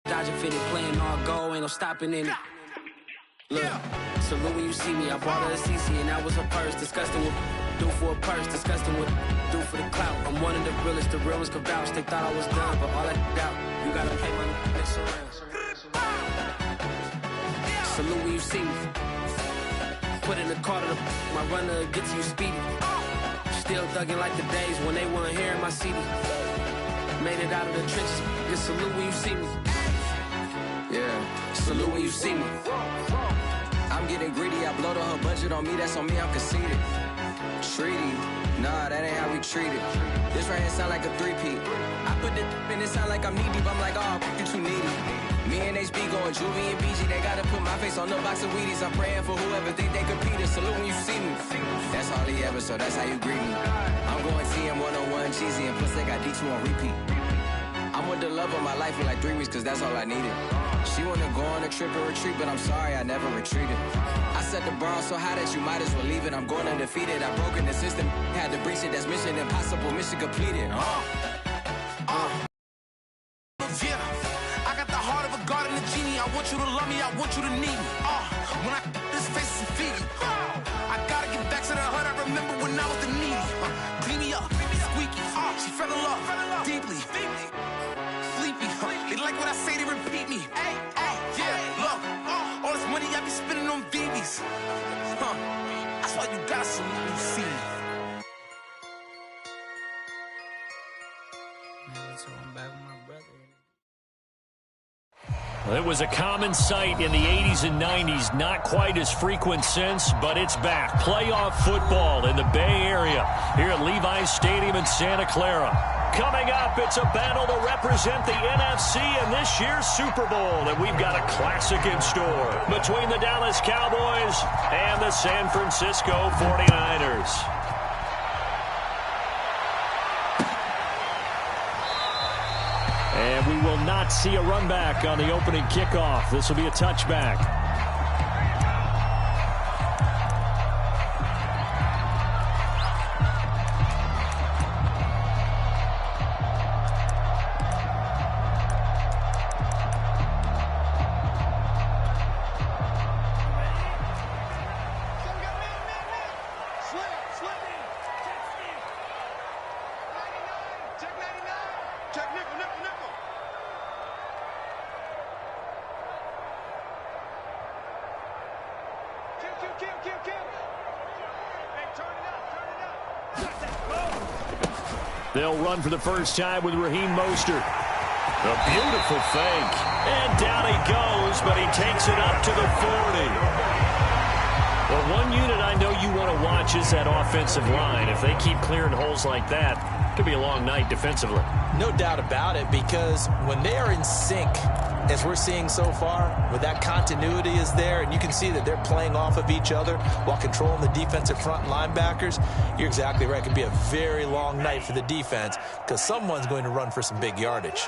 Dodging fitted, playing all go, ain't no stopping in it. Look, salute when you see me. I bought her a CC and that was her purse. Disgusting what do for a purse. Disgusting what do for the clout. I'm one of the realest, the real ones could vouch. They thought I was done, but all that doubt. You gotta pay my next around. Salute when you see me. Put in the car to my runner gets you speedy. Still thugging like the days when they weren't here in my CD. Made it out of the trenches. Just salute when you see me. Yeah, salute when you see me. I'm getting greedy, I blow the whole budget on me, that's on me, I'm conceited. Treaty, nah, that ain't how we treat it. This right here sound like a three-peat. I put the in it sound like I'm knee deep, I'm like, oh, you too needy. Me and HB going Juvie and BG, they gotta put my face on the box of Wheaties. I'm praying for whoever think they compete. Salute when you see me. That's all he ever, so that's how you greet me. I'm going TM 101 cheesy, and plus they got D2 on repeat. I'm with the love of my life for like 3 weeks, cause that's all I needed. She wanna go on a trip and retreat, but I'm sorry, I never retreated. I set the bar so high that you might as well leave it. I'm going undefeated, I've broken the system, had to breach it, that's mission impossible, mission completed. Yeah, I got the heart of a god and a genie. I want you to love me, I want you to need me. When I this face is feeding. I gotta get back to the hood, I remember when I was the needy. Clean me up, squeaky. She fell in love, deeply. Sleepy, they like what I say, they repeat me. Yeah, look, all this money I be spending on BBs. That's why you gotta salute when you see me. So I'm back with my brother. It was a common sight in the 80s and 90s, not quite as frequent since, but it's back. Playoff football in the Bay Area here at Levi's Stadium in Santa Clara. Coming up, it's a battle to represent the NFC in this year's Super Bowl, and we've got a classic in store between the Dallas Cowboys and the San Francisco 49ers. And we will not see a run back on the opening kickoff. This will be a touchback. They'll run for the first time with Raheem Mostert. A beautiful fake. And down he goes, but he takes it up to the 40. Well, one unit I know you want to watch is that offensive line. If they keep clearing holes like that, it could be a long night defensively. No doubt about it, because when they are in sync, as we're seeing so far, with that continuity is there, and you can see that they're playing off of each other while controlling the defensive front linebackers, you're exactly right. It could be a very long night for the defense because someone's going to run for some big yardage.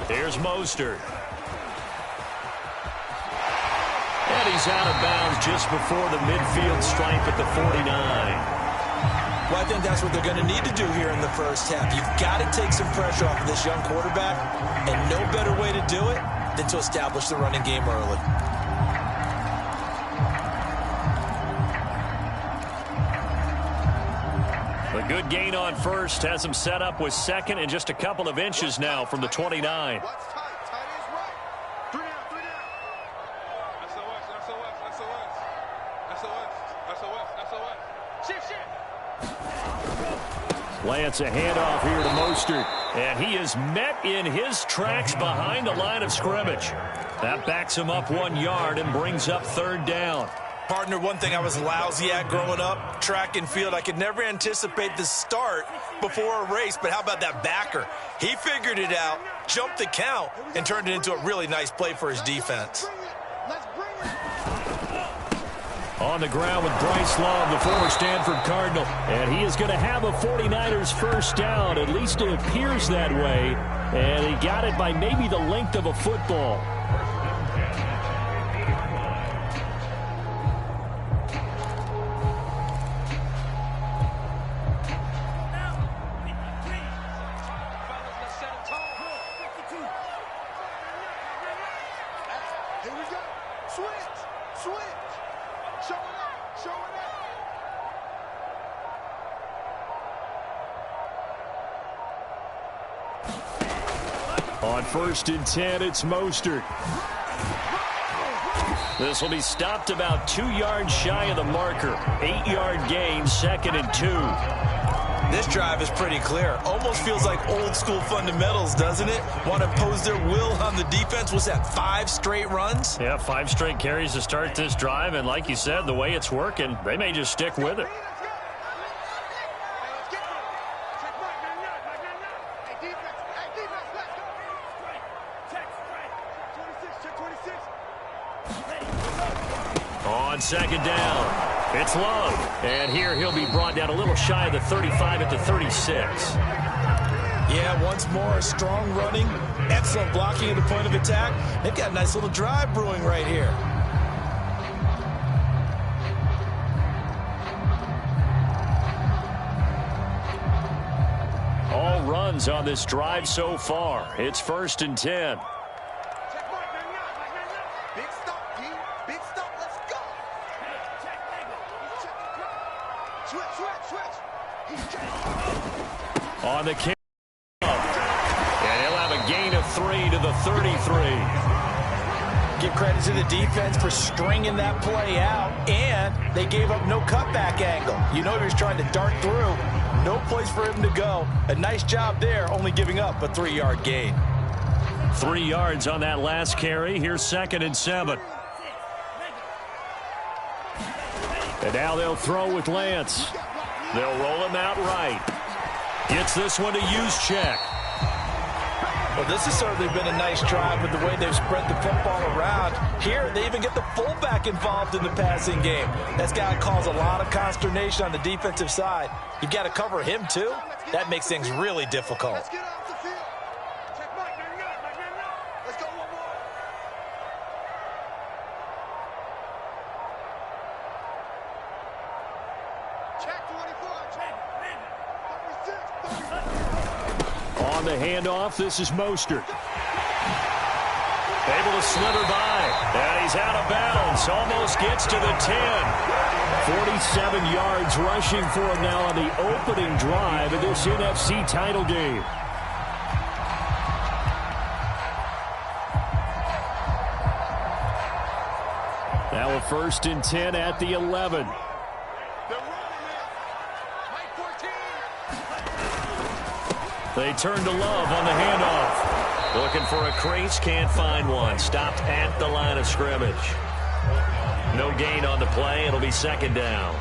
Here's Mostert. And he's out of bounds just before the midfield stripe at the 49. Well, I think that's what they're going to need to do here in the first half. You've got to take some pressure off of this young quarterback, and no better way to do it than to establish the running game early. A good gain on first has him set up with second and just a couple of inches now from the 29. Lance, a handoff here to Mostert, and he is met in his tracks behind the line of scrimmage. That backs him up 1 yard and brings up third down. Partner, one thing I was lousy at growing up, track and field, I could never anticipate the start before a race, but how about that backer? He figured it out, jumped the count, and turned it into a really nice play for his defense. On the ground with Bryce Love, the former Stanford Cardinal. And he is going to have a 49ers first down. At least it appears that way. And he got it by maybe the length of a football. Switch. Show it up. On 1st and 10, it's Mostert. This will be stopped about 2 yards shy of the marker. 8-yard gain, 2nd and 2. This drive is pretty clear. Almost feels like old school fundamentals, doesn't it? Want to impose their will on the defense. Was that 5 straight runs? Yeah, 5 straight carries to start this drive. And like you said, the way it's working, they may just stick with it. On 2nd down. It's Love, and here he'll be brought down a little shy of the 35 at the 36. Yeah, once more, strong running, excellent blocking at the point of attack. They've got a nice little drive brewing right here. All runs on this drive so far. It's 1st and 10. On the kick, and he'll have a gain of 3 to the 33. Give credit to the defense for stringing that play out, and they gave up no cutback angle. You know he was trying to dart through. No place for him to go. A nice job there, only giving up a 3-yard gain. 3 yards on that last carry. Here's 2nd and 7. And now they'll throw with Lance. They'll roll him out right. Gets this one to Juszczyk. Well, this has certainly been a nice drive with the way they've spread the football around. Here, they even get the fullback involved in the passing game. That's got to cause a lot of consternation on the defensive side. You've got to cover him, too. That makes things really difficult. On the handoff, this is Mostert. Able to slither by. And he's out of bounds. Almost gets to the 10. 47 yards rushing for him now on the opening drive of this NFC title game. Now a 1st and 10 at the 11. They turn to Love on the handoff. Looking for a crease, can't find one. Stopped at the line of scrimmage. No gain on the play. It'll be 2nd down.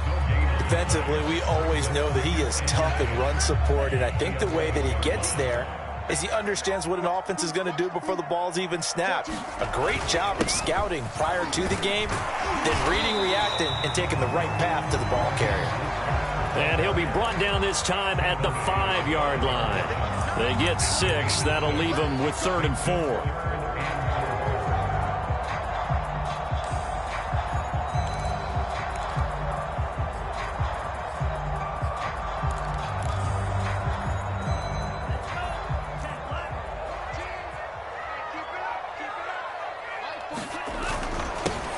Defensively, we always know that he is tough in run support, and I think the way that he gets there is he understands what an offense is going to do before the ball's even snapped. A great job of scouting prior to the game, then reading, reacting, and taking the right path to the ball carrier. And he'll be brought down this time at the 5-yard line. They get 6. That'll leave them with 3rd and 4.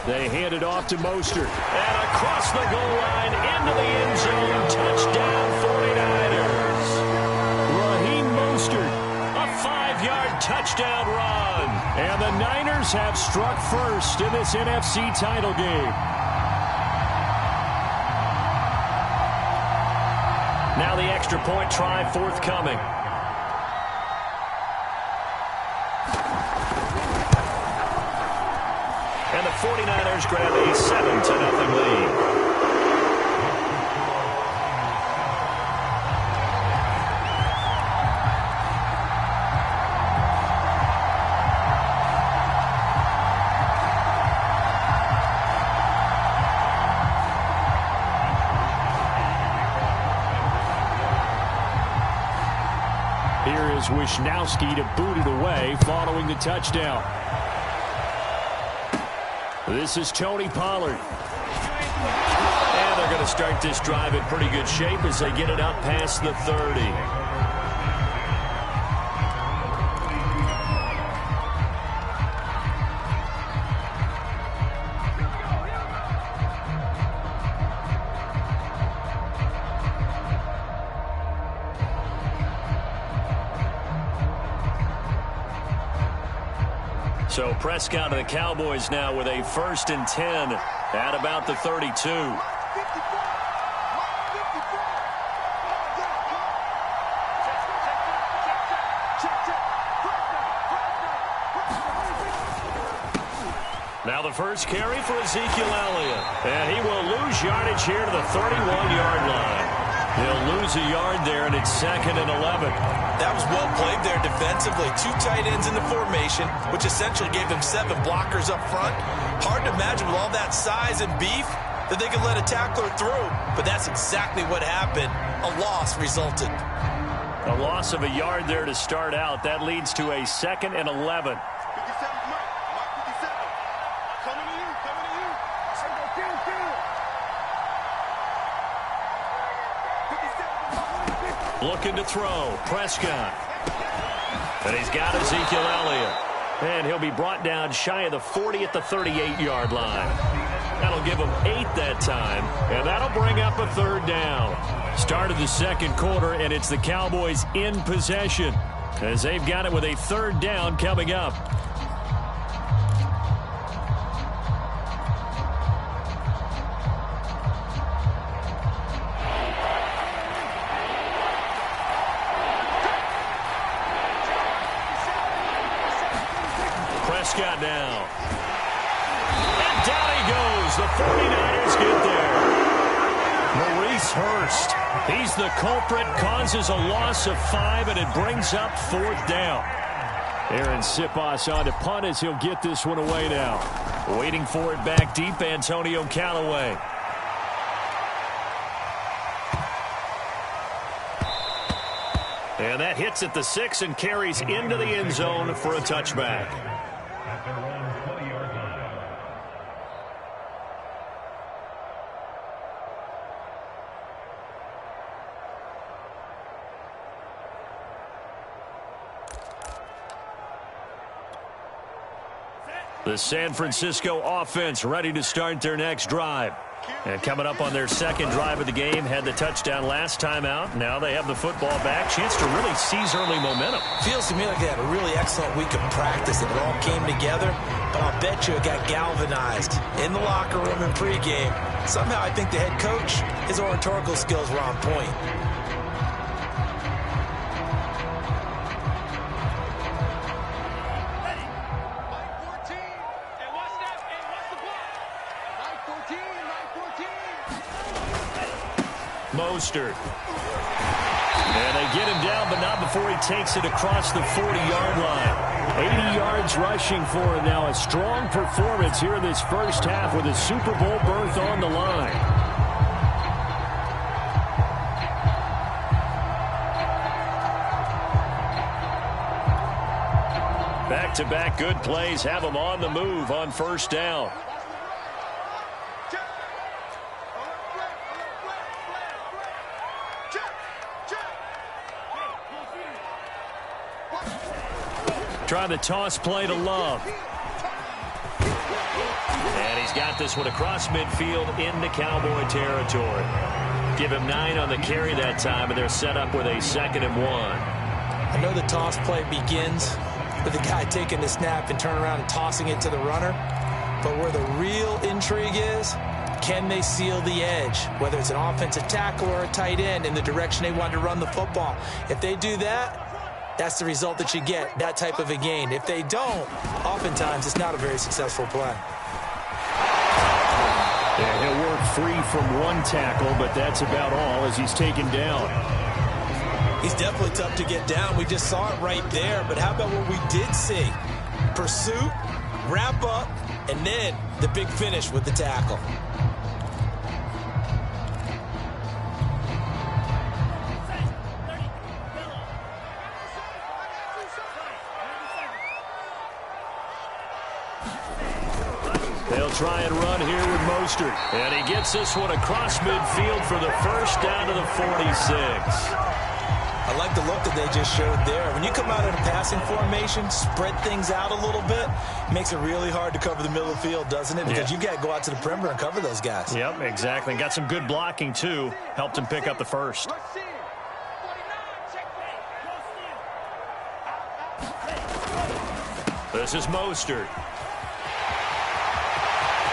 They hand it off to Mostert. And across the goal line into the end zone. Touchdown 49ers. Raheem Mostert, a 5-yard touchdown run. And the Niners have struck first in this NFC title game. Now the extra point try forthcoming. And the 49ers grab a 7-0 lead. Here is Wisnowski to boot it away following the touchdown. This is Tony Pollard. And they're going to start this drive in pretty good shape as they get it up past the 30. So Prescott and the Cowboys now with a 1st and 10 at about the 32. Now the first carry for Ezekiel Elliott. And he will lose yardage here to the 31-yard line. He'll lose a yard there, and it's 2nd and 11. That was well played there defensively. 2 tight ends in the formation, which essentially gave them 7 blockers up front. Hard to imagine with all that size and beef that they could let a tackler through. But that's exactly what happened. A loss resulted. A loss of a yard there to start out. That leads to a 2nd and 11. Looking to throw. Prescott. And he's got Ezekiel Elliott. And he'll be brought down shy of the 40 at the 38-yard line. That'll give him 8 that time. And that'll bring up a 3rd down. Start of the 2nd quarter, and it's the Cowboys in possession as they've got it with a 3rd down coming up. Prescott now. And down he goes. The 49ers get there. Maurice Hurst. He's the culprit. Causes a loss of 5, and it brings up 4th down. Aaron Siposs on to punt as he'll get this one away now. Waiting for it back deep, Antonio Callaway. And that hits at the 6 and carries into the end zone for a touchback. The San Francisco offense ready to start their next drive. And coming up on their 2nd drive of the game, had the touchdown last time out. Now they have the football back. Chance to really seize early momentum. Feels to me like they had a really excellent week of practice. It all came together, but I'll bet you it got galvanized in the locker room in pregame. Somehow I think the head coach, his oratorical skills were on point. Mostert. And they get him down, but not before he takes it across the 40-yard line. 80 yards rushing for him now. A strong performance here in this first half with a Super Bowl berth on the line. Back-to-back good plays have him on the move on 1st down. Trying the toss play to Love. And he's got this one across midfield into Cowboy territory. Give him 9 on the carry that time, and they're set up with a 2nd and 1. I know the toss play begins with the guy taking the snap and turning around and tossing it to the runner. But where the real intrigue is, can they seal the edge, whether it's an offensive tackle or a tight end, in the direction they want to run the football? If they do that, that's the result that you get, that type of a gain. If they don't, oftentimes it's not a very successful play. Yeah, he'll work free from one tackle, but that's about all as he's taken down. He's definitely tough to get down. We just saw it right there. But how about what we did see? Pursuit, wrap up, and then the big finish with the tackle. They'll try and run here with Mostert. And he gets this one across midfield for the 1st down to the 46. I like the look that they just showed there. When you come out in a passing formation, spread things out a little bit, makes it really hard to cover the middle of the field, doesn't it? Because you got to go out to the perimeter and cover those guys. Yep, exactly. Got some good blocking, too. Helped him pick up the 1st. This is Mostert.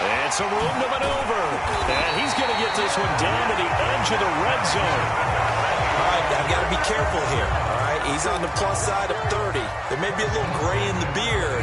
And some room to maneuver. And he's going to get this one down to the edge of the red zone. All right, I've got to be careful here. All right, he's on the plus side of 30. There may be a little gray in the beard,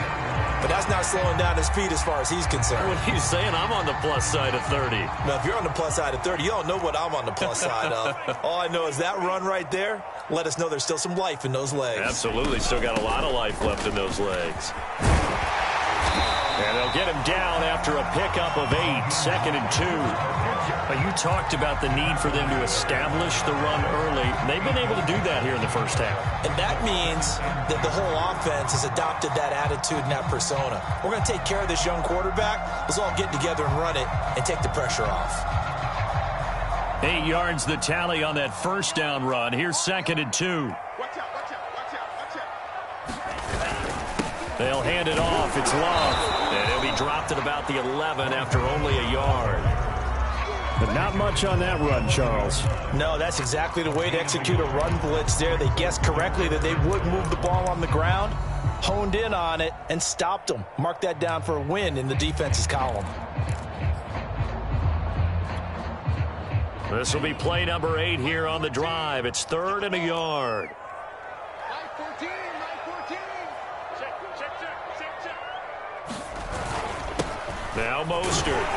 but that's not slowing down his speed as far as he's concerned. What are you saying? I'm on the plus side of 30. Now, if you're on the plus side of 30, you don't know what I'm on the plus side of. All I know is that run right there let us know there's still some life in those legs. Absolutely. Still got a lot of life left in those legs. And they'll get him down after a pickup of 8, 2nd and 2. You talked about the need for them to establish the run early. They've been able to do that here in the first half. And that means that the whole offense has adopted that attitude and that persona. We're going to take care of this young quarterback. Let's all get together and run it and take the pressure off. 8 yards the tally on that first down run. Here's 2nd and 2. They'll hand it off. It's Love. And he'll be dropped at about the 11 after only a yard. But not much on that run, Charles. No, that's exactly the way to execute a run blitz there. They guessed correctly that they would move the ball on the ground, honed in on it, and stopped them. Mark that down for a win in the defense's column. This will be play number 8 here on the drive. It's 3rd and a yard. Now Mostert.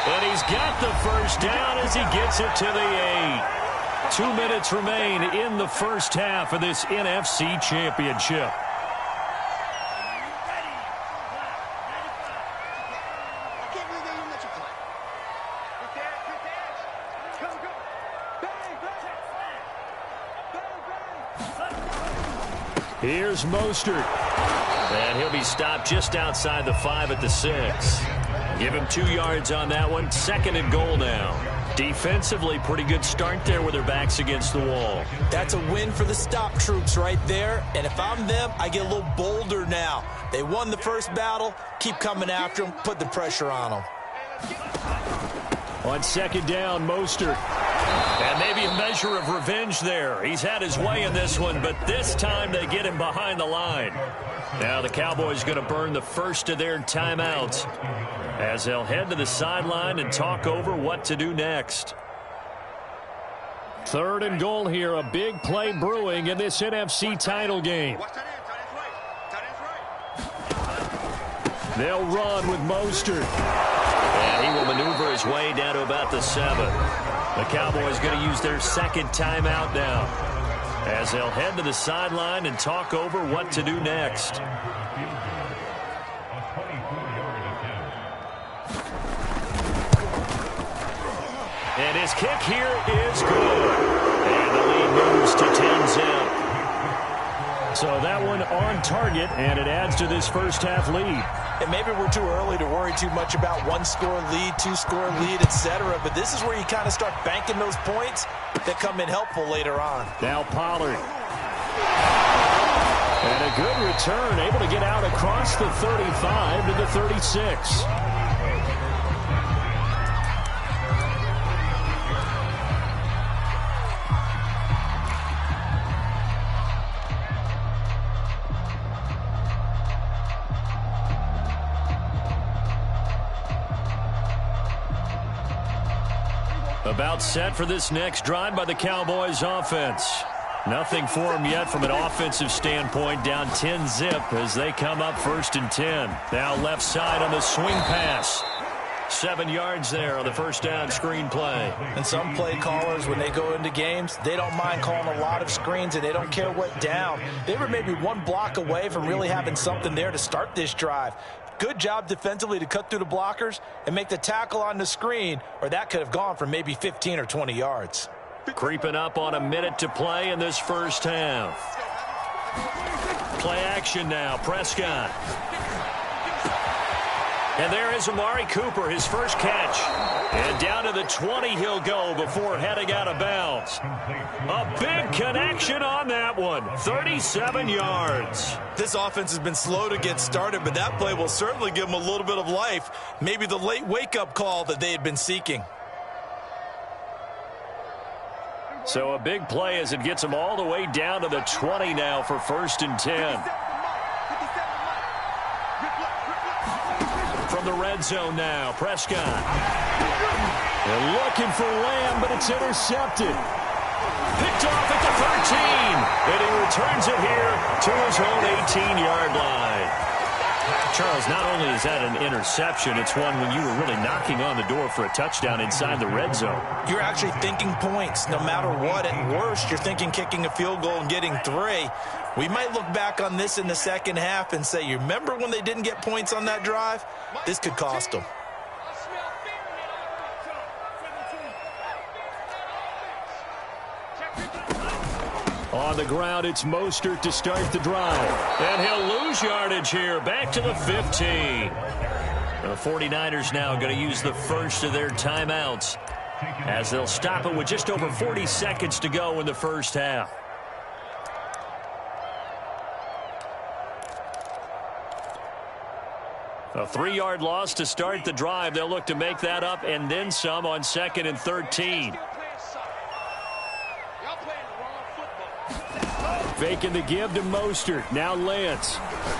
And he's got the first down as he gets it to the 8. 2 minutes remain in the first half of this NFC Championship. Here's Mostert. And he'll be stopped just outside the 5 at the 6. Give him 2 yards on that one. 2nd and goal now. Defensively, pretty good start there with their backs against the wall. That's a win for the stop troops right there. And if I'm them, I get a little bolder now. They won the first battle. Keep coming after them. Put the pressure on them. On 2nd down, Mostert. And maybe a measure of revenge there. He's had his way in this one, but this time they get him behind the line. Now the Cowboys going to burn the first of their timeouts as they'll head to the sideline and talk over what to do next. 3rd and goal here. A big play brewing in this NFC title game. They'll run with Mostert. And he will maneuver his way down to about the 7. The Cowboys going to use their 2nd timeout now as they'll head to the sideline and talk over what to do next. And his kick here is good. And the lead moves to 10-zip. So that one on target, and it adds to this first half lead. And maybe we're too early to worry too much about 1-score lead, 2-score lead, etc. But this is where you kind of start banking those points that come in helpful later on. Now Pollard. And a good return, able to get out across the 35 to the 36. About set for this next drive by the Cowboys offense. Nothing for them yet from an offensive standpoint. Down 10-zip as they come up 1st and 10. Now left side on the swing pass. 7 yards there on the first down screen play. And some play callers, when they go into games, they don't mind calling a lot of screens, and they don't care what down. They were maybe 1 block away from really having something there to start this drive. Good job defensively to cut through the blockers and make the tackle on the screen, or that could have gone for maybe 15 or 20 yards. Creeping up on a minute to play in this first half. Play action now, Prescott. And there is Amari Cooper, his first catch. And down to the 20 he'll go before heading out of bounds. A big connection on that one. 37 yards. This offense has been slow to get started, but that play will certainly give them a little bit of life. Maybe the late wake-up call that they had been seeking. So a big play as it gets them all the way down to the 20 now for 1st and 10. the red zone now. Prescott. They're looking for Lamb, but it's intercepted. Picked off at the 13. And he returns it here to his own 18-yard line. Charles, not only is that an interception, it's one when you were really knocking on the door for a touchdown inside the red zone. You're actually thinking points no matter what. At worst, you're thinking kicking a field goal and getting 3. We might look back on this in the second half and say, you remember when they didn't get points on that drive? This could cost them. On the ground, it's Mostert to start the drive. And he'll lose yardage here. Back to the 15. The 49ers now going to use the first of their timeouts as they'll stop it with just over 40 seconds to go in the first half. A 3-yard loss to start the drive. They'll look to make that up and then some on 2nd and 13. Faking the give to Mostert. Now Lance.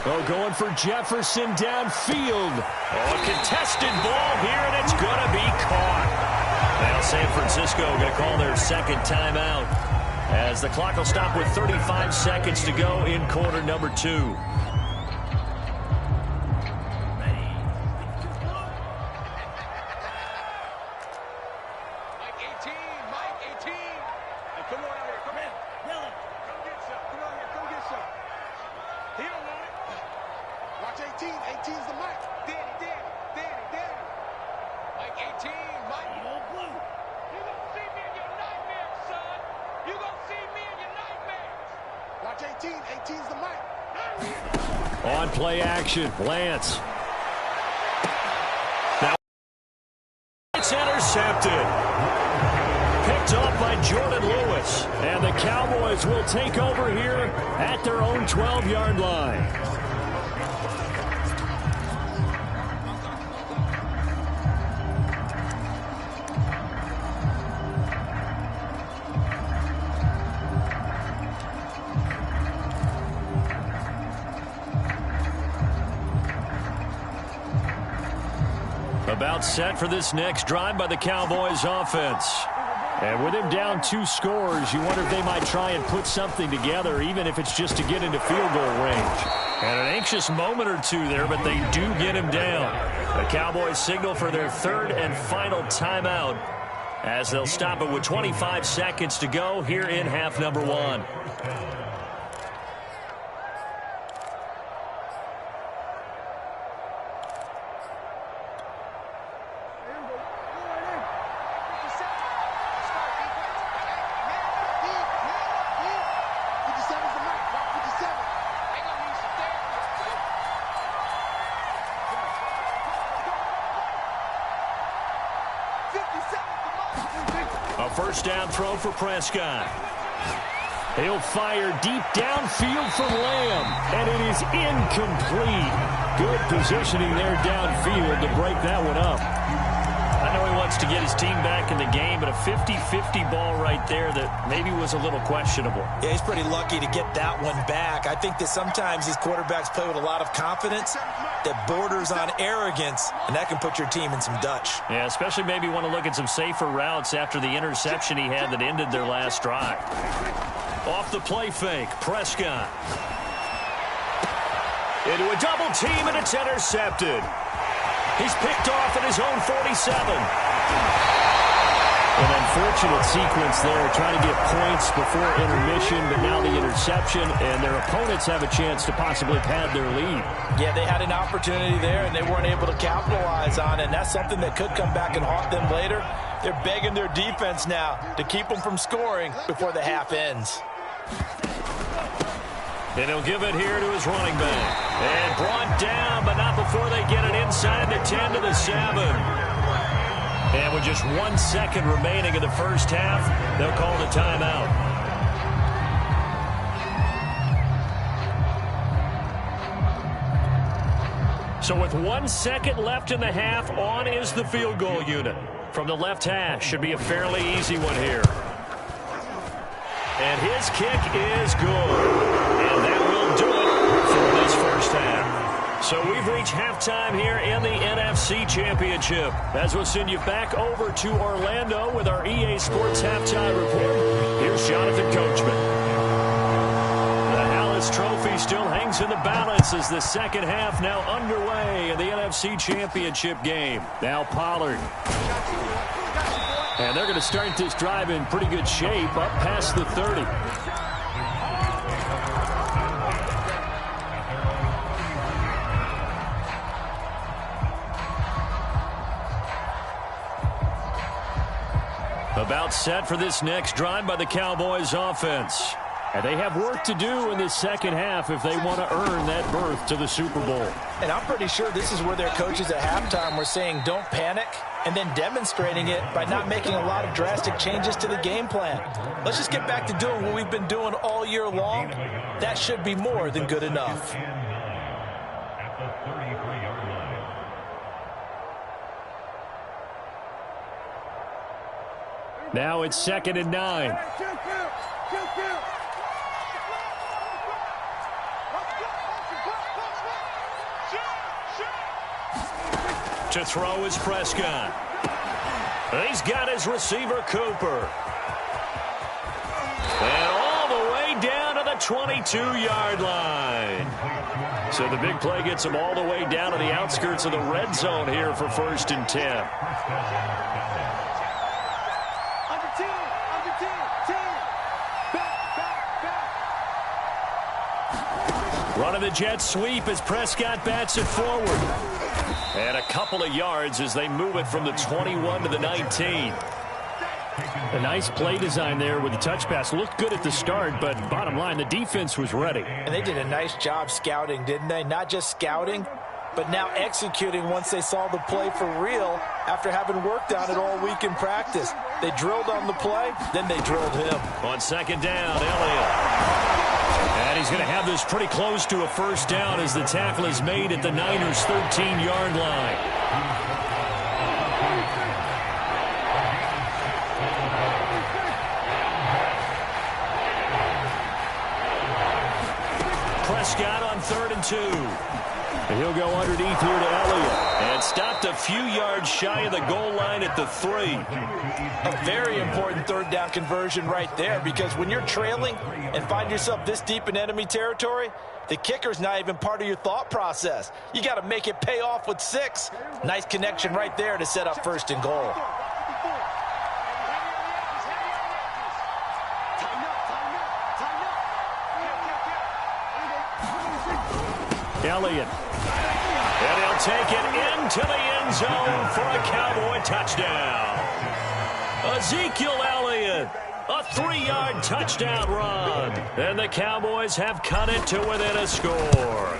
Oh, going for Jefferson downfield. Oh, a contested ball here, and it's going to be caught. Now San Francisco going to call their second timeout as the clock will stop with 35 seconds to go in quarter number 2. On play action, Lance. Now it's intercepted. Picked off by Jordan Lewis. And the Cowboys will take over here at their own 12-yard line. About set for this next drive by the Cowboys offense. And with him down 2 scores, you wonder if they might try and put something together, even if it's just to get into field goal range. And an anxious moment or two there, but they do get him down. The Cowboys signal for their 3rd and final timeout as they'll stop it with 25 seconds to go here in half number 1. First down throw for Prescott. He'll fire deep downfield for Lamb, and it is incomplete. Good positioning there downfield to break that one up. I know he wants to get his team back in the game, but a 50-50 ball right there that maybe was a little questionable. Yeah, he's pretty lucky to get that one back. I think that sometimes these quarterbacks play with a lot of confidence that borders on arrogance, and that can put your team in some Dutch. Yeah, especially maybe want to look at some safer routes after the interception he had that ended their last drive. Off the play fake, Prescott. Into a double team, and it's intercepted. He's picked off at his own 47. An unfortunate sequence there, trying to get points before intermission, but now the interception, and their opponents have a chance to possibly pad their lead. Yeah, they had an opportunity there, and they weren't able to capitalize on it, and that's something that could come back and haunt them later. They're begging their defense now to keep them from scoring before the half ends. And he'll give it here to his running back. And brought down, but not before they get it inside the 10 to the 7. And with just 1 second remaining in the first half, they'll call the timeout. So with 1 second left in the half, on is the field goal unit. From the left hash, should be a fairly easy one here. And his kick is good. And that will do it for this first half. So we've reached halftime here in the NFC Championship. As we'll send you back over to Orlando with our EA Sports Halftime Report, here's Jonathan Coachman. The Hallis Trophy still hangs in the balance as the second half now underway in the NFC Championship game. Now Pollard. And they're going to start this drive in pretty good shape up past the 30. About set for this next drive by the Cowboys offense. And they have work to do in this second half if they want to earn that berth to the Super Bowl. And I'm pretty sure this is where their coaches at halftime were saying don't panic, and then demonstrating it by not making a lot of drastic changes to the game plan. Let's just get back to doing what we've been doing all year long. That should be more than good enough. Now it's 2nd and 9. To throw is Prescott. He's got his receiver, Cooper. And all the way down to the 22-yard line. So the big play gets him all the way down to the outskirts of the red zone here for 1st and 10. Running the jet sweep as Prescott bats it forward. And a couple of yards as they move it from the 21 to the 19. A nice play design there with the touch pass. Looked good at the start, but bottom line, the defense was ready. And they did a nice job scouting, didn't they? Not just scouting, but now executing once they saw the play for real after having worked on it all week in practice. They drilled on the play, then they drilled him. On 2nd down, Elliott. And he's going to have this pretty close to a 1st down as the tackle is made at the Niners' 13-yard line. Prescott on 3rd and 2. And he'll go underneath here to Elliott. And stopped a few yards shy of the goal line at the 3. A very important 3rd down conversion right there, because when you're trailing and find yourself this deep in enemy territory, the kicker's not even part of your thought process. You got to make it pay off with 6. Nice connection right there to set up 1st and goal. Elliott. And he'll take it into the end zone for a Cowboy touchdown. Ezekiel Elliott, a 3-yard touchdown run. And the Cowboys have cut it to within a score.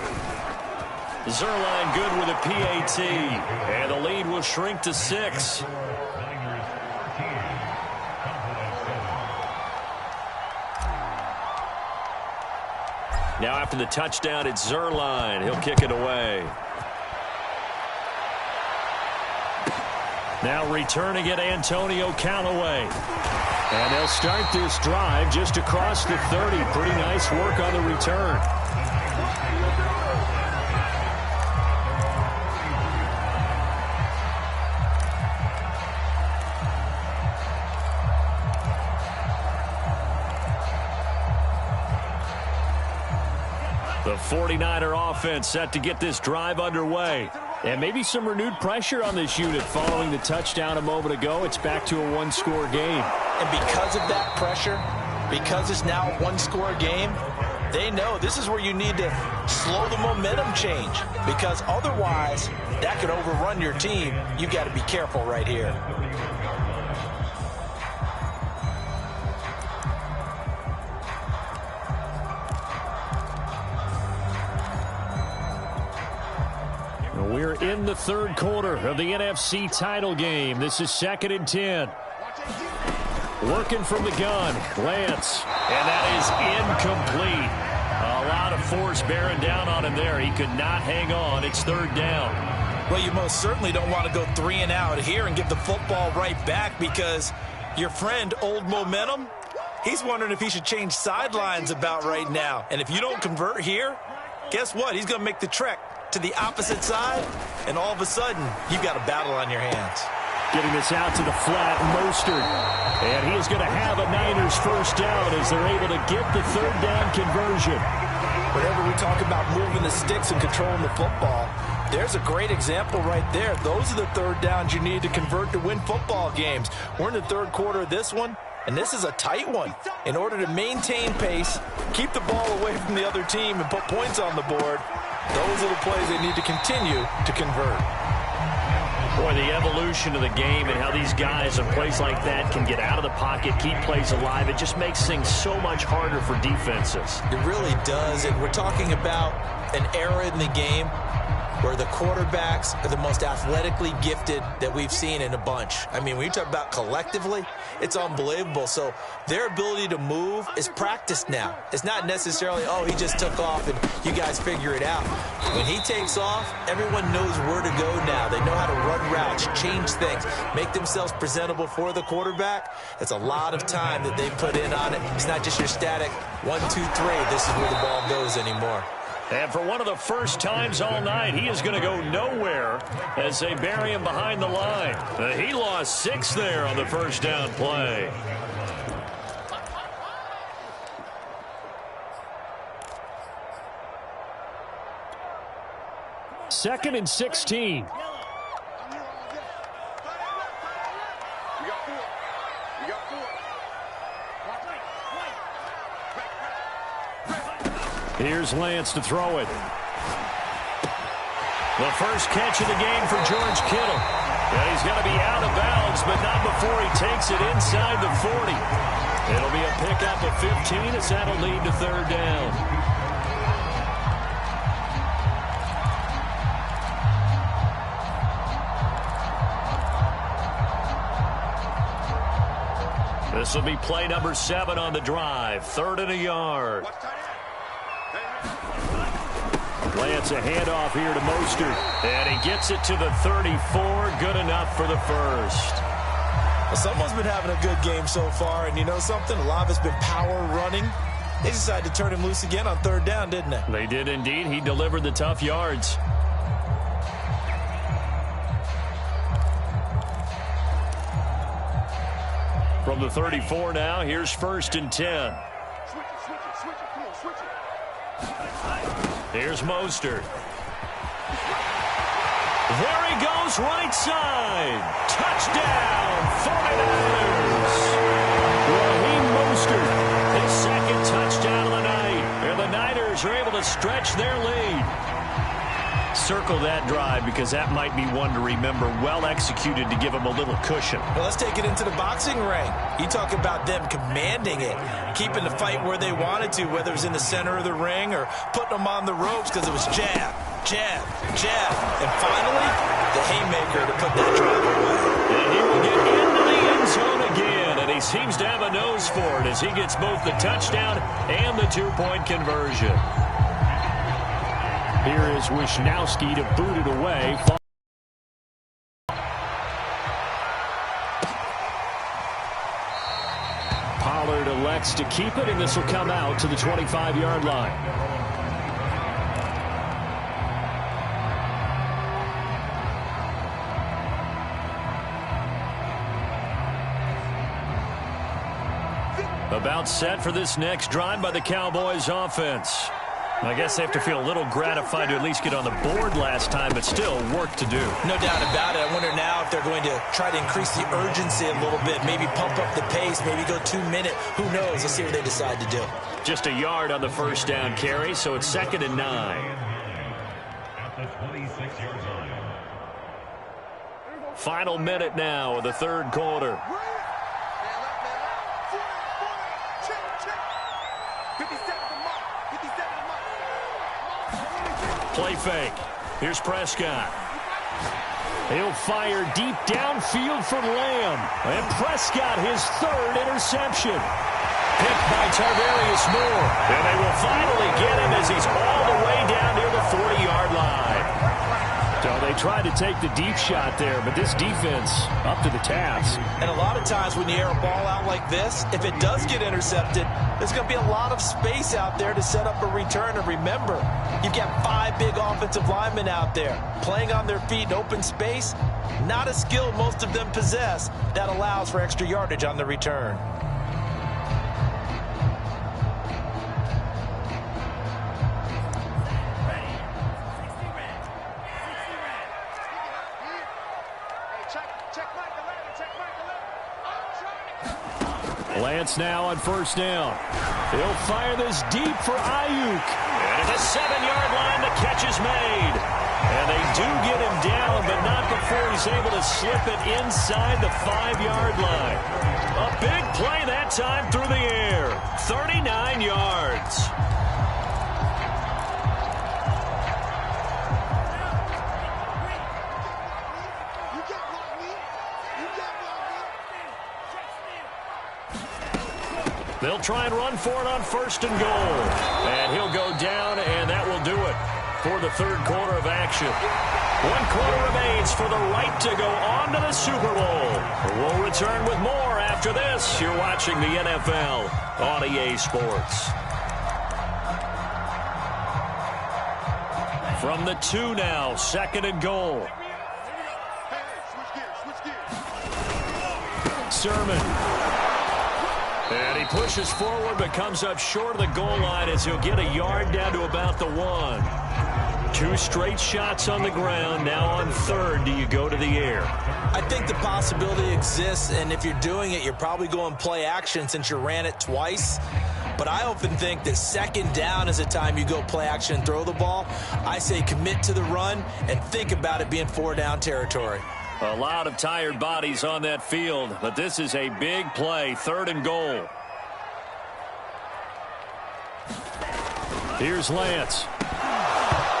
Zuerlein good with a PAT. And the lead will shrink to 6. Now after the touchdown, it's Zuerlein. He'll kick it away. Now returning it, Antonio Callaway. And they'll start this drive just across the 30. Pretty nice work on the return. The 49er offense set to get this drive underway. And maybe some renewed pressure on this unit following the touchdown a moment ago. It's back to a 1-score game. And because of that pressure, because it's now a 1-score game, they know this is where you need to slow the momentum change, because otherwise that could overrun your team. You've got to be careful right here. We're in the 3rd quarter of the NFC title game. This is 2nd and 10. Working from the gun, Lance. And that is incomplete. A lot of force bearing down on him there. He could not hang on. It's 3rd down. Well, you most certainly don't want to go 3 and out here and give the football right back, because your friend, Old Momentum, he's wondering if he should change sidelines about right now. And if you don't convert here, guess what? He's going to make the trek to the opposite side, and all of a sudden, you've got a battle on your hands. Getting this out to the flat, Mostert. And he is going to have a Niners first down as they're able to get the third down conversion. Whenever we talk about moving the sticks and controlling the football, there's a great example right there. Those are the third downs you need to convert to win football games. We're in the third quarter of this one, and this is a tight one. In order to maintain pace, keep the ball away from the other team, and put points on the board, those are the plays they need to continue to convert. Boy, the evolution of the game and how these guys in plays like that can get out of the pocket, keep plays alive, it just makes things so much harder for defenses. It really does, and we're talking about an era in the game where the quarterbacks are the most athletically gifted that we've seen in a bunch. I mean, when you talk about collectively, it's unbelievable. So their ability to move is practiced now. It's not necessarily, oh, he just took off and you guys figure it out. When he takes off, everyone knows where to go now. They know how to run routes, change things, make themselves presentable for the quarterback. It's a lot of time that they put in on it. It's not just your static 1, 2, 3, this is where the ball goes anymore. And for one of the first times all night, he is going to go nowhere as they bury him behind the line. He lost 6 there on the first down play. Second and 16. Here's Lance to throw it. The first catch of the game for George Kittle. And he's going to be out of bounds, but not before he takes it inside the 40. It'll be a pickup of 15 as that'll lead to third down. This will be play number 7 on the drive. 3rd and a yard. Lance a handoff here to Mostert. And he gets it to the 34. Good enough for the first. Well, someone's been having a good game so far. And you know something? A lot of it's been power running. They decided to turn him loose again on 3rd down, didn't they? They did indeed. He delivered the tough yards. From the 34 now, here's 1st and 10. Here's Mostert. There he goes, right side. Touchdown, 49ers. Raheem Mostert, his 2nd touchdown of the night. And the Niners are able to stretch their lead. Circle that drive because that might be one to remember. Well executed to give them a little cushion. Well, let's take it into the boxing ring. You talk about them commanding it, keeping the fight where they wanted to, whether it was in the center of the ring or putting them on the ropes because it was jab, jab, jab. And finally, the haymaker to put that drive away. And he will get into the end zone again, and he seems to have a nose for it as he gets both the touchdown and the 2-point conversion. Here is Wisnowski to boot it away. Pollard elects to keep it, and this will come out to the 25-yard line. About set for this next drive by the Cowboys offense. I guess they have to feel a little gratified to at least get on the board last time, but still work to do. No doubt about it. I wonder now if they're going to try to increase the urgency a little bit, maybe pump up the pace, maybe go 2-minute. Who knows? Let's see what they decide to do. Just a yard on the first down carry, so it's 2nd and 9. Final minute now of the 3rd quarter. Play fake. Here's Prescott. He'll fire deep downfield for Lamb. And Prescott, his 3rd interception. Picked by Tarvarius Moore. And they will finally get him as he's all the way down near the 40-yard line. So they tried to take the deep shot there, but this defense up to the task. And a lot of times when you air a ball out like this, if it does get intercepted, there's going to be a lot of space out there to set up a return. And remember, you've got 5 big offensive linemen out there playing on their feet in open space. Not a skill most of them possess that allows for extra yardage on the return. Lance now on first down. He'll fire this deep for Ayuk. And at the 7-yard line, the catch is made. And they do get him down, but not before he's able to slip it inside the 5-yard line. A big play that time through the air. 39 yards. They'll try and run for it on first and goal. And he'll go down, and that will do it for the third quarter of action. 1 quarter remains for the right to go on to the Super Bowl. We'll return with more after this. You're watching the NFL on EA Sports. From the 2 now, second and goal. Sermon. And he pushes forward but comes up short of the goal line as he'll get a yard down to about the 1. 2 straight shots on the ground. Now on third, do you go to the air? I think the possibility exists, and if you're doing it, you're probably going play action since you ran it twice. But I often think that second down is a time you go play action and throw the ball. I say commit to the run and think about it being 4-down territory. A lot of tired bodies on that field, but this is a big play, third and goal. Here's Lance.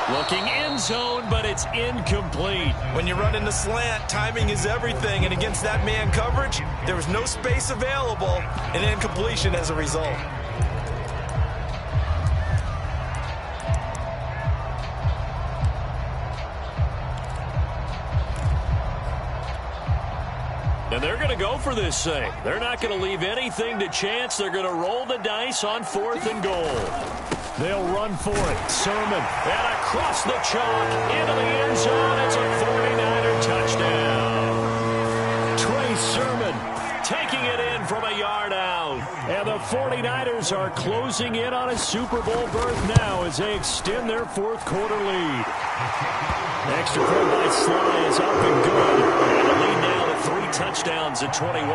Looking end zone, but it's incomplete. When you run in the slant, timing is everything, and against that man coverage, there was no space available, and incompletion as a result. And they're going to go for this thing. They're not going to leave anything to chance. They're going to roll the dice on fourth and goal. They'll run for it. Sermon. And across the chalk into the end zone. It's a 49er touchdown. Trey Sermon taking it in from a yard out. And the 49ers are closing in on a Super Bowl berth now as they extend their fourth quarter lead. Extra point by Sly is up and good. And the lead now to 3 touchdowns at 21.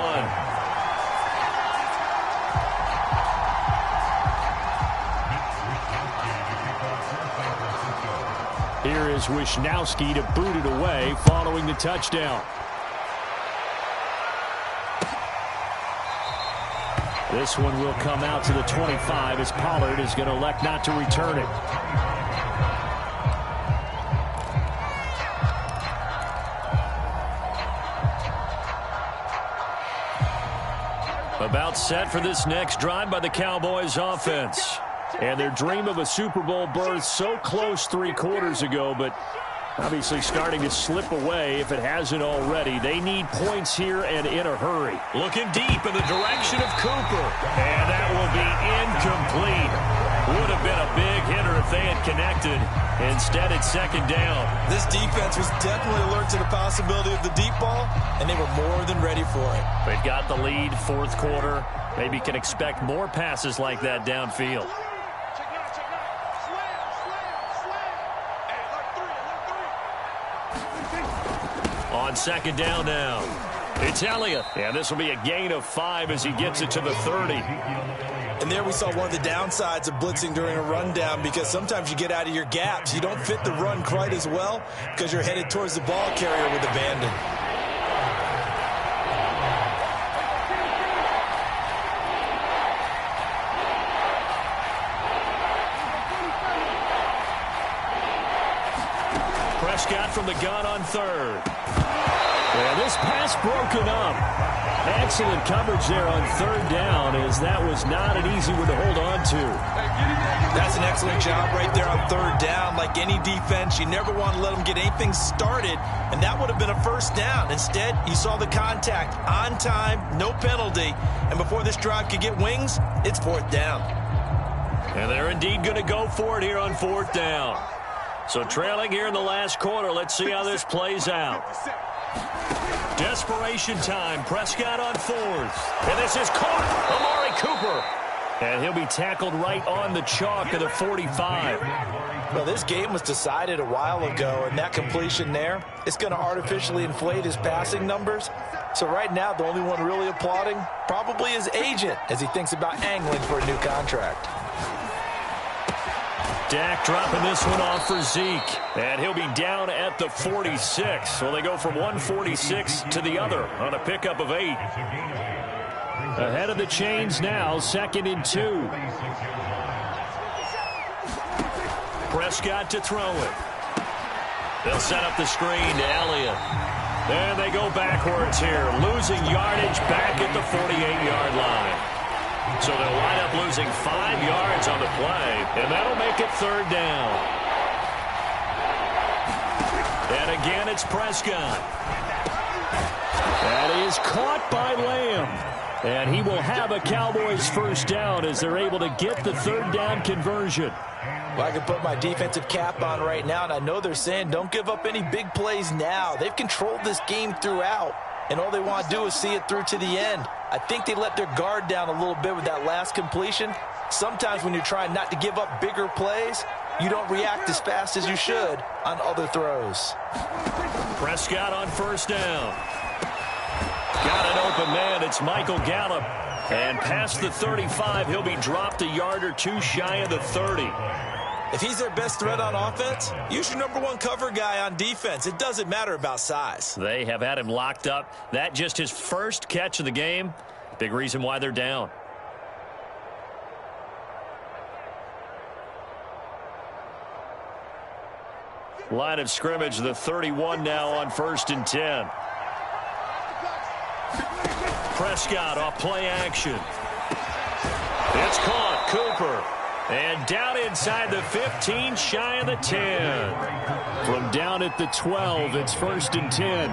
Here is Wisnowski to boot it away following the touchdown. This one will come out to the 25 as Pollard is going to elect not to return it. About set for this next drive by the Cowboys offense. And their dream of a Super Bowl berth so close 3 quarters ago, but obviously starting to slip away if it hasn't already. They need points here and in a hurry. Looking deep in the direction of Cooper. And that will be incomplete. Would have been a big hitter if they had connected. Instead, it's second down. This defense was definitely alert to the possibility of the deep ball, and they were more than ready for it. They've got the lead, fourth quarter. Maybe can expect more passes like that downfield. On second down now, it's Elliott. And this will be a gain of 5 as he gets it to the 30. And there we saw one of the downsides of blitzing during a rundown, because sometimes you get out of your gaps. You don't fit the run quite as well because you're headed towards the ball carrier with abandon. Prescott from the gun on third. Yeah, this pass broken up. Excellent coverage there on third down, as that was not an easy one to hold on to. That's an excellent job right there on third down. Like any defense, you never want to let them get anything started, and that would have been a first down. Instead, you saw the contact on time, no penalty, and before this drive could get wings, it's fourth down. And they're indeed going to go for it here on fourth down. So trailing here in the last quarter, let's see how this plays out. Desperation time. Prescott on fourth. And this is caught. Amari Cooper. And he'll be tackled right on the chalk of the 45. Well, this game was decided a while ago, and that completion there, it's going to artificially inflate his passing numbers. So right now, the only one really applauding probably his agent as he thinks about angling for a new contract. Dak dropping this one off for Zeke. And he'll be down at the 46. So they go from 146 to the other on a pickup of 8. Ahead of the chains now, 2nd and 2. Prescott to throw it. They'll set up the screen to Elliott. And they go backwards here, losing yardage back at the 48-yard line. So they'll wind up losing 5 yards on the play, and that'll make it third down. And again, it's Prescott. That is caught by Lamb. And he will have a Cowboys first down as they're able to get the third down conversion. Well, I can put my defensive cap on right now, and I know they're saying don't give up any big plays now. They've controlled this game throughout, and all they want to do is see it through to the end. I think they let their guard down a little bit with that last completion. Sometimes when you're trying not to give up bigger plays, you don't react as fast as you should on other throws. Prescott on first down. Got an open man. It's Michael Gallup. And past the 35, he'll be dropped a yard or two shy of the 30. If he's their best threat on offense, use your #1 cover guy on defense. It doesn't matter about size. They have had him locked up. That just his first catch of the game. Big reason why they're down. Line of scrimmage, the 31 now on 1st and 10. Prescott off play action. It's caught. Cooper. And down inside the 15, shy of the 10. From down at the 12, it's 1st and 10.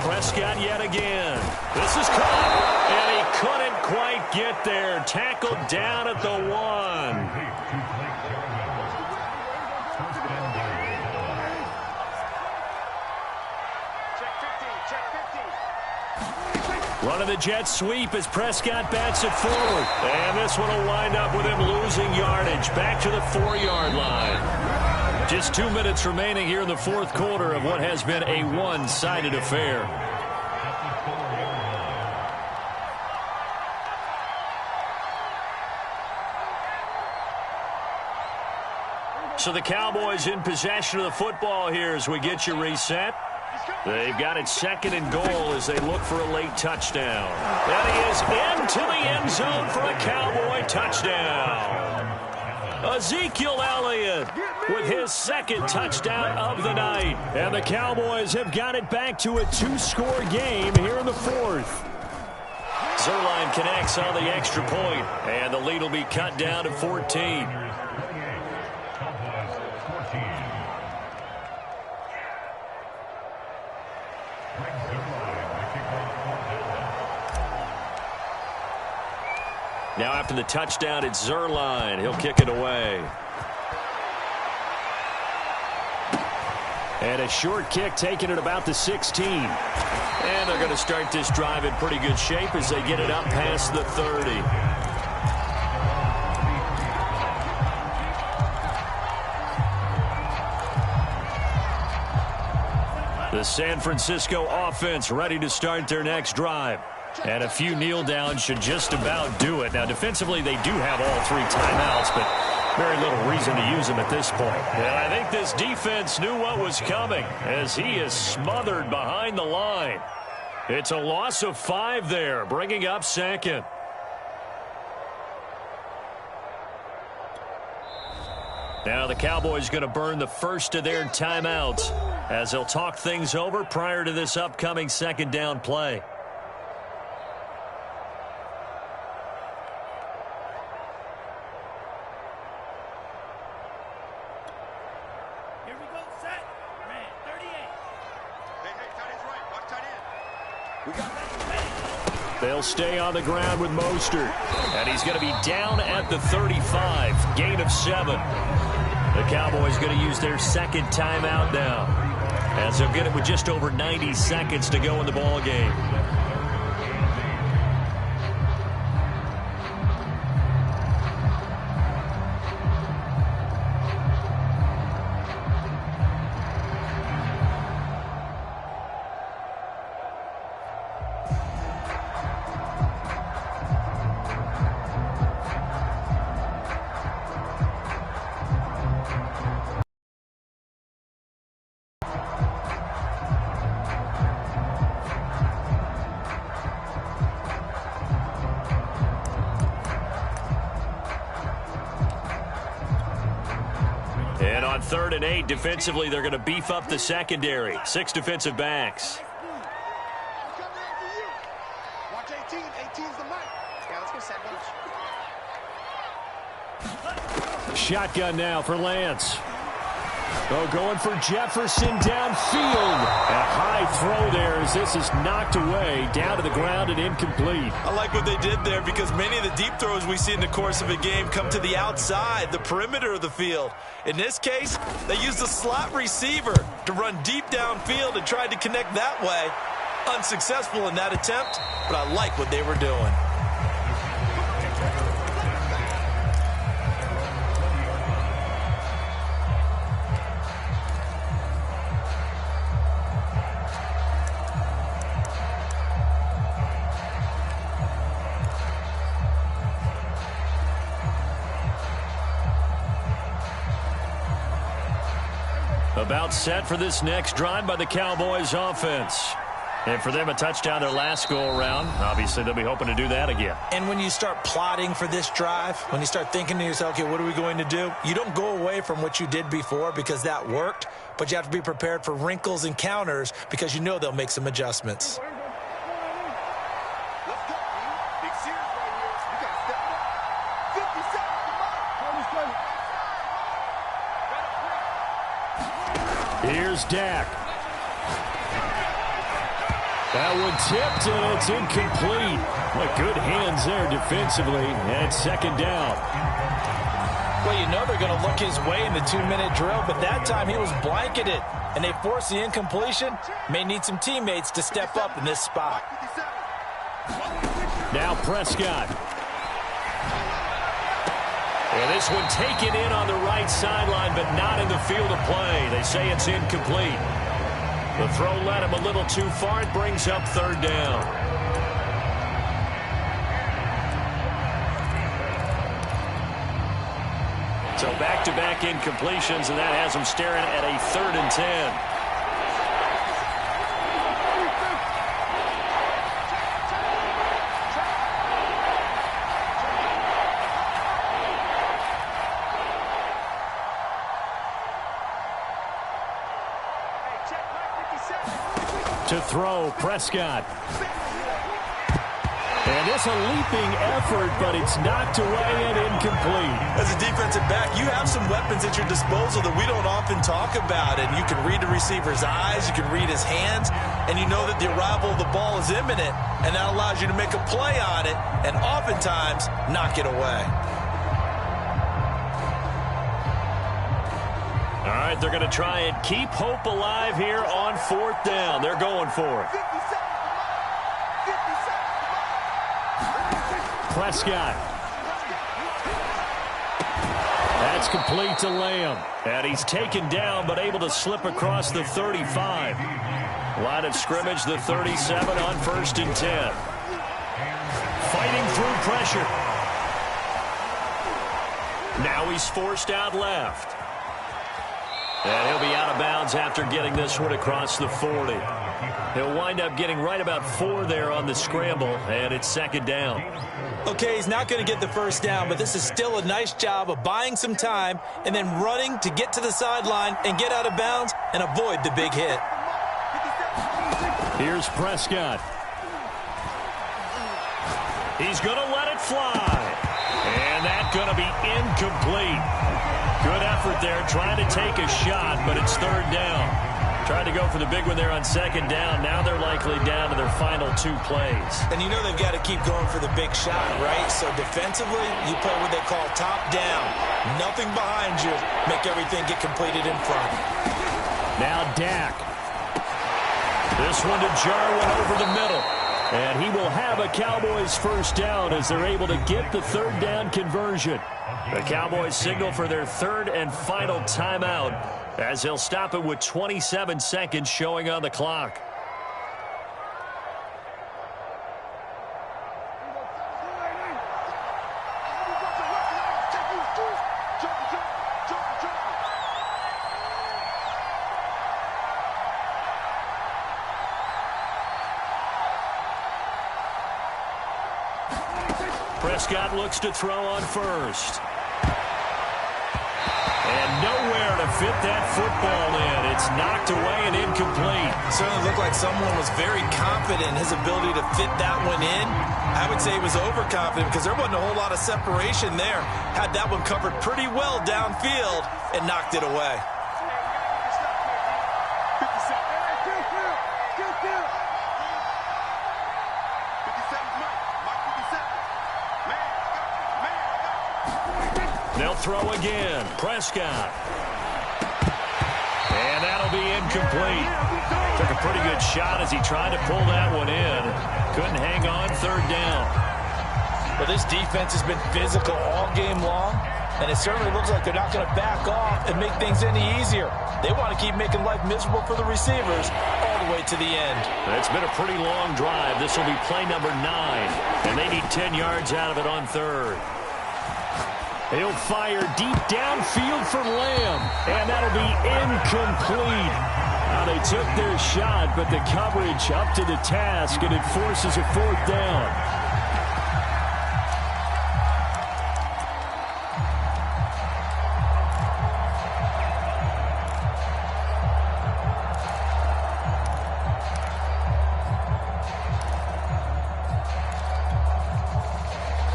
Prescott yet again. This is caught. And he couldn't quite get there. Tackled down at the 1. Running the jet sweep as Prescott bats it forward. And this one will wind up with him losing yardage back to the 4-yard line. Just 2 minutes remaining here in the fourth quarter of what has been a one-sided affair. So the Cowboys in possession of the football here as we get you reset. They've got it 2nd and goal as they look for a late touchdown. And he is into the end zone for a Cowboy touchdown. Ezekiel Elliott with his 2nd touchdown of the night. And the Cowboys have got it back to a 2-score game here in the 4th. Zuerlein connects on the extra point, and the lead will be cut down to 14. Now after the touchdown, it's Zuerlein. He'll kick it away. And a short kick taken at about the 16. And they're going to start this drive in pretty good shape as they get it up past the 30. The San Francisco offense ready to start their next drive. And a few kneel downs should just about do it. Now, defensively, they do have all 3 timeouts, but very little reason to use them at this point. And I think this defense knew what was coming as he is smothered behind the line. It's a loss of 5 there, bringing up 2nd. Now the Cowboys going to burn the first of their timeouts. as they'll talk things over prior to this upcoming second down play. They'll stay on the ground with Mostert. And he's going to be down at the 35. Gain of 7. The Cowboys going to use their second timeout now, as they'll get it with just over 90 seconds to go in the ball game. And on 3rd and 8, defensively, they're going to beef up the secondary. 6 defensive backs. Watch 18. 18's the mic. Yeah, let's go sandwich. Shotgun now for Lance. Oh, going for Jefferson downfield. A high throw there as this is knocked away, down to the ground and incomplete. I like what they did there because many of the deep throws we see in the course of a game come to the outside, the perimeter of the field. In this case, they used the slot receiver to run deep downfield and tried to connect that way. Unsuccessful in that attempt, but I like what they were doing. About set for this next drive by the Cowboys offense. And for them, a touchdown their last go-around. Obviously, they'll be hoping to do that again. And when you start plotting for this drive, when you start thinking to yourself, okay, what are we going to do? You don't go away from what you did before because that worked, but you have to be prepared for wrinkles and counters because you know they'll make some adjustments. Here's Dak. That one tipped, and it's incomplete. What good hands there defensively, and it's second down. Well, you know they're going to look his way in the 2-minute drill, but that time he was blanketed, and they forced the incompletion. May need some teammates to step up in this spot. Now Prescott. And this one taken in on the right sideline, but not in the field of play. They say it's incomplete. The throw led him a little too far. It brings up 3rd down. So back-to-back incompletions, and that has them staring at a 3rd and 10. To throw, Prescott. And it's a leaping effort, but it's knocked away and incomplete. As a defensive back, you have some weapons at your disposal that we don't often talk about. And you can read the receiver's eyes, you can read his hands, and you know that the arrival of the ball is imminent, and that allows you to make a play on it and oftentimes knock it away. All right, they're going to try and keep hope alive here on 4th down. They're going for it. Prescott. That's complete to Lamb. And he's taken down, but able to slip across the 35. Line of scrimmage, the 37 on 1st and 10. Fighting through pressure. Now he's forced out left. And he'll be out of bounds after getting this one across the 40. He'll wind up getting right about 4 there on the scramble, and it's second down. Okay, he's not going to get the first down, but this is still a nice job of buying some time and then running to get to the sideline and get out of bounds and avoid the big hit. Here's Prescott. He's going to let it fly. And that's going to be incomplete. Good effort there, trying to take a shot, but it's third down. Tried to go for the big one there on second down. Now they're likely down to their final 2 plays. And you know they've got to keep going for the big shot, right? So defensively, you play what they call top down. Nothing behind you. Make everything get completed in front. Now Dak. This one to Jarwin over the middle. And he will have a Cowboys first down as they're able to get the third down conversion. The Cowboys signal for their third and final timeout as they'll stop it with 27 seconds showing on the clock. Prescott looks to throw on first. And nowhere to fit that football in. It's knocked away and incomplete. Certainly looked like someone was very confident in his ability to fit that one in. I would say he was overconfident because there wasn't a whole lot of separation there. Had that one covered pretty well downfield and knocked it away. They'll throw again. Prescott. And that'll be incomplete. Took a pretty good shot as he tried to pull that one in. Couldn't hang on, third down. Well, this defense has been physical all game long, and it certainly looks like they're not going to back off and make things any easier. They want to keep making life miserable for the receivers all the way to the end. It's been a pretty long drive. This will be play number 9, and they need 10 yards out of it on third. He'll fire deep downfield for Lamb, and that'll be incomplete. Now they took their shot, but the coverage up to the task, and it forces a fourth down.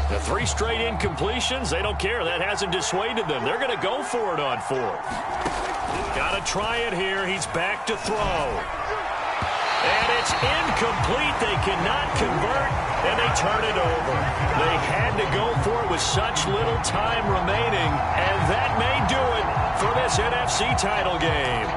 The 3 straight incompletions, they don't care. That hasn't dissuaded them. They're going to go for it on 4th. Got to try it here. He's back to throw. And it's incomplete. They cannot convert, and they turn it over. They had to go for it with such little time remaining, and that may do it for this NFC title game.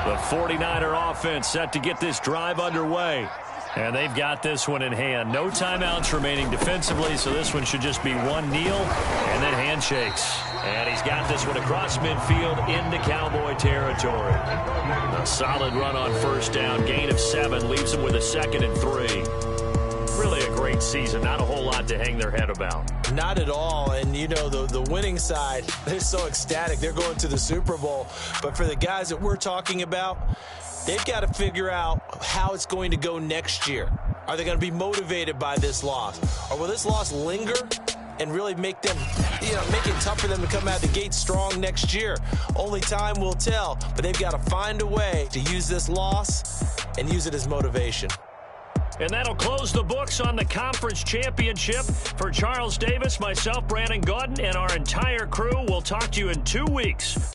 The 49er offense set to get this drive underway. And they've got this one in hand. No timeouts remaining defensively, so this one should just be one kneel and then handshakes. And he's got this one across midfield into Cowboy territory. A solid run on first down. Gain of 7 leaves them with a 2nd and 3. Really a great season. Not a whole lot to hang their head about. Not at all. And, you know, the winning side, they're so ecstatic. They're going to the Super Bowl. But for the guys that we're talking about, they've got to figure out how it's going to go next year. Are they going to be motivated by this loss? Or will this loss linger and really make them, make it tough for them to come out the gate strong next year? Only time will tell. But they've got to find a way to use this loss and use it as motivation. And that'll close the books on the conference championship. For Charles Davis, myself, Brandon Gaudin, and our entire crew, we'll talk to you in 2 weeks.